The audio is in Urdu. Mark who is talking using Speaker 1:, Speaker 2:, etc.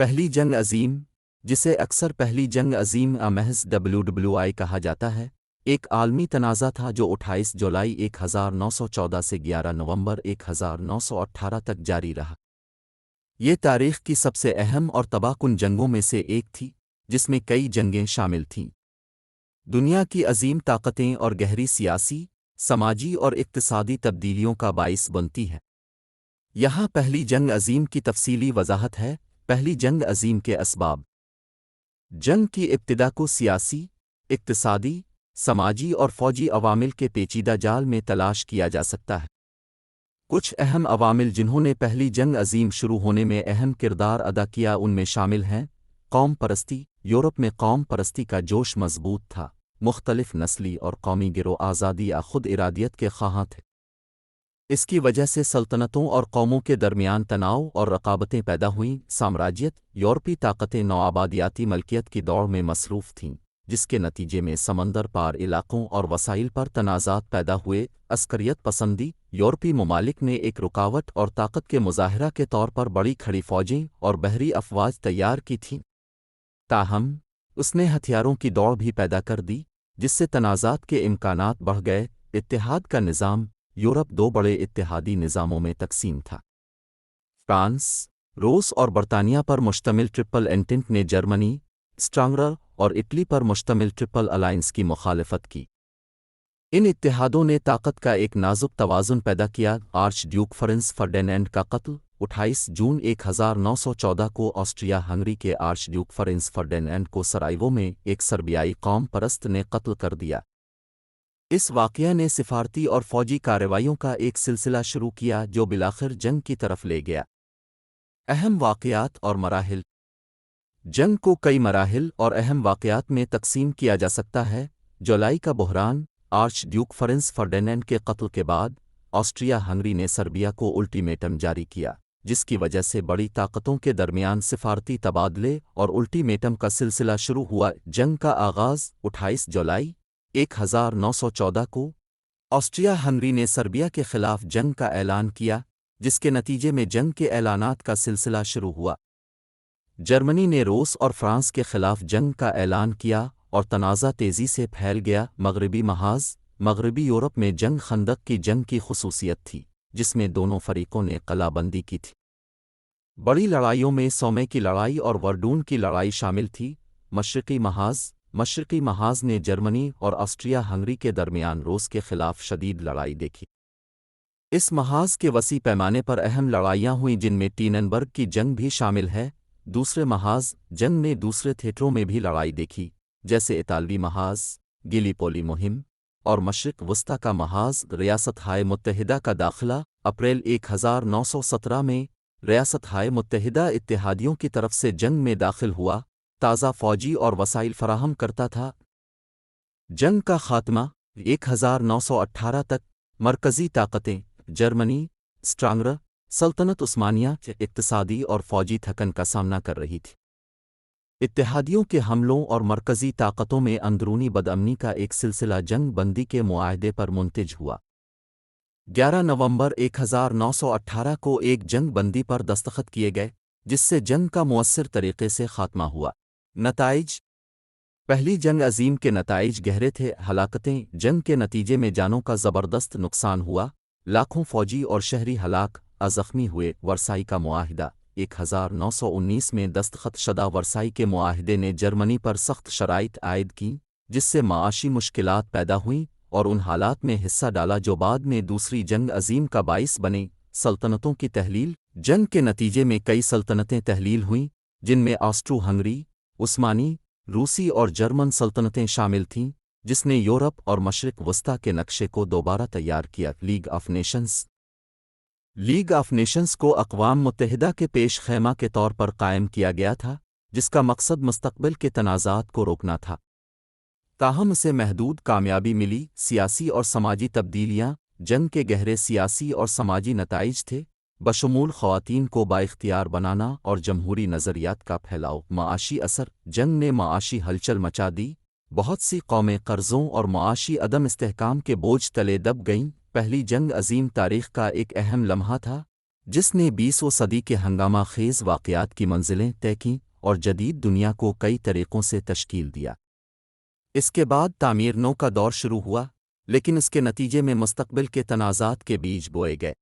Speaker 1: پہلی جنگ عظیم، جسے اکثر پہلی جنگ عظیم محض WWI کہا جاتا ہے، ایک عالمی تنازع تھا جو 28 جولائی 1914 سے 11 نومبر 1918 تک جاری رہا۔ یہ تاریخ کی سب سے اہم اور تباہ کن جنگوں میں سے ایک تھی، جس میں کئی جنگیں شامل تھیں۔ دنیا کی عظیم طاقتیں اور گہری سیاسی، سماجی اور اقتصادی تبدیلیوں کا باعث بنتی ہے۔ یہاں پہلی جنگ عظیم کی تفصیلی وضاحت ہے۔ پہلی جنگ عظیم کے اسباب۔ جنگ کی ابتدا کو سیاسی، اقتصادی، سماجی اور فوجی عوامل کے پیچیدہ جال میں تلاش کیا جا سکتا ہے۔ کچھ اہم عوامل جنہوں نے پہلی جنگ عظیم شروع ہونے میں اہم کردار ادا کیا ان میں شامل ہیں: قوم پرستی۔ یورپ میں قوم پرستی کا جوش مضبوط تھا۔ مختلف نسلی اور قومی گروہ آزادی یا خود ارادیت کے خواہاں تھے۔ اس کی وجہ سے سلطنتوں اور قوموں کے درمیان تناؤ اور رقابتیں پیدا ہوئیں۔ سامراجیت۔ یورپی طاقتیں نوآبادیاتی ملکیت کی دوڑ میں مصروف تھیں، جس کے نتیجے میں سمندر پار علاقوں اور وسائل پر تنازعات پیدا ہوئے۔ عسکریت پسندی۔ یورپی ممالک نے ایک رکاوٹ اور طاقت کے مظاہرہ کے طور پر بڑی کھڑی فوجیں اور بحری افواج تیار کی تھیں۔ تاہم، اس نے ہتھیاروں کی دوڑ بھی پیدا کر دی، جس سے تنازعات کے امکانات بڑھ گئے۔ اتحاد کا نظام۔ یورپ دو بڑے اتحادی نظاموں میں تقسیم تھا۔ فرانس، روس اور برطانیہ پر مشتمل ٹرپل انٹینٹ نے جرمنی، اسٹرانگرر اور اٹلی پر مشتمل ٹرپل الائنس کی مخالفت کی۔ ان اتحادوں نے طاقت کا ایک نازک توازن پیدا کیا۔ آرچ ڈیوک فرانس فرڈینینڈ کا قتل۔ 28 جون 1914 کو آسٹریا ہنگری کے آرچ ڈیوک فرانس فرڈینینڈ کو سرائیوو میں ایک سربیائی قوم پرست نے قتل کر دیا۔ اس واقعہ نے سفارتی اور فوجی کارروائیوں کا ایک سلسلہ شروع کیا جو بالآخر جنگ کی طرف لے گیا۔ اہم واقعات اور مراحل۔ جنگ کو کئی مراحل اور اہم واقعات میں تقسیم کیا جا سکتا ہے۔ جولائی کا بحران۔ آرچ ڈیوک فرانس فرڈینینڈ کے قتل کے بعد، آسٹریا ہنگری نے سربیا کو الٹیمیٹم جاری کیا، جس کی وجہ سے بڑی طاقتوں کے درمیان سفارتی تبادلے اور الٹیمیٹم کا سلسلہ شروع ہوا۔ جنگ کا آغاز 28 جولائی 1914 کو آسٹریا ہنگری نے سربیا کے خلاف جنگ کا اعلان کیا، جس کے نتیجے میں جنگ کے اعلانات کا سلسلہ شروع ہوا۔ جرمنی نے روس اور فرانس کے خلاف جنگ کا اعلان کیا اور تنازع تیزی سے پھیل گیا۔ مغربی محاذ۔ مغربی یورپ میں جنگ خندق کی جنگ کی خصوصیت تھی، جس میں دونوں فریقوں نے قلعہ بندی کی تھی۔ بڑی لڑائیوں میں سومے کی لڑائی اور ورڈون کی لڑائی شامل تھی۔ مشرقی محاذ۔ مشرقی محاذ نے جرمنی اور آسٹریا ہنگری کے درمیان روس کے خلاف شدید لڑائی دیکھی۔ اس محاذ کے وسیع پیمانے پر اہم لڑائیاں ہوئیں جن میں ٹیننبرگ کی جنگ بھی شامل ہے۔ دوسرے محاذ۔ جنگ نے دوسرے تھیٹروں میں بھی لڑائی دیکھی، جیسے اطالوی محاذ، گیلیپولی مہم، اور مشرق وسطی کا محاذ۔ ریاستہائے متحدہ کا داخلہ۔ اپریل 1917 میں ریاستہائے متحدہ اتحادیوں کی طرف سے جنگ میں داخل ہوا، تازہ فوجی اور وسائل فراہم کرتا تھا۔ جنگ کا خاتمہ۔ 1918 تک مرکزی طاقتیں جرمنی، اسٹرانگرر، سلطنت عثمانیہ اقتصادی اور فوجی تھکن کا سامنا کر رہی تھی۔ اتحادیوں کے حملوں اور مرکزی طاقتوں میں اندرونی بدامنی کا ایک سلسلہ جنگ بندی کے معاہدے پر منتج ہوا۔ 11 نومبر 1918 کو ایک جنگ بندی پر دستخط کیے گئے، جس سے جنگ کا مؤثر طریقے سے خاتمہ ہوا۔ نتائج۔ پہلی جنگ عظیم کے نتائج گہرے تھے۔ ہلاکتیں۔ جنگ کے نتیجے میں جانوں کا زبردست نقصان ہوا، لاکھوں فوجی اور شہری ہلاک زخمی ہوئے۔ ورسائی کا معاہدہ۔ 1919 میں دستخط شدہ ورسائی کے معاہدے نے جرمنی پر سخت شرائط عائد کیں، جس سے معاشی مشکلات پیدا ہوئیں اور ان حالات میں حصہ ڈالا جو بعد میں دوسری جنگ عظیم کا باعث بنے۔ سلطنتوں کی تحلیل۔ جنگ کے نتیجے میں کئی سلطنتیں تحلیل ہوئیں، جن میں آسٹرو ہنگری، عثمانی، روسی اور جرمن سلطنتیں شامل تھیں، جس نے یورپ اور مشرق وسطی کے نقشے کو دوبارہ تیار کیا۔ League of nations. League of nations کو اقوام متحدہ کے پیش خیمہ کے طور پر قائم کیا گیا تھا، جس کا مقصد مستقبل کے تنازعات کو روکنا تھا۔ تاہم اسے محدود کامیابی ملی۔ سیاسی اور سماجی تبدیلیاں۔ جنگ کے گہرے سیاسی اور سماجی نتائج تھے، بشمول خواتین کو بااختیار بنانا اور جمہوری نظریات کا پھیلاؤ۔ معاشی اثر۔ جنگ نے معاشی ہلچل مچا دی، بہت سی قومیں قرضوں اور معاشی عدم استحکام کے بوجھ تلے دب گئیں۔ پہلی جنگ عظیم تاریخ کا ایک اہم لمحہ تھا، جس نے 20ویں صدی کے ہنگامہ خیز واقعات کی منزلیں طے کیں اور جدید دنیا کو کئی طریقوں سے تشکیل دیا۔ اس کے بعد تعمیر نو کا دور شروع ہوا، لیکن اس کے نتیجے میں مستقبل کے تنازعات کے بیج بوئے گئے۔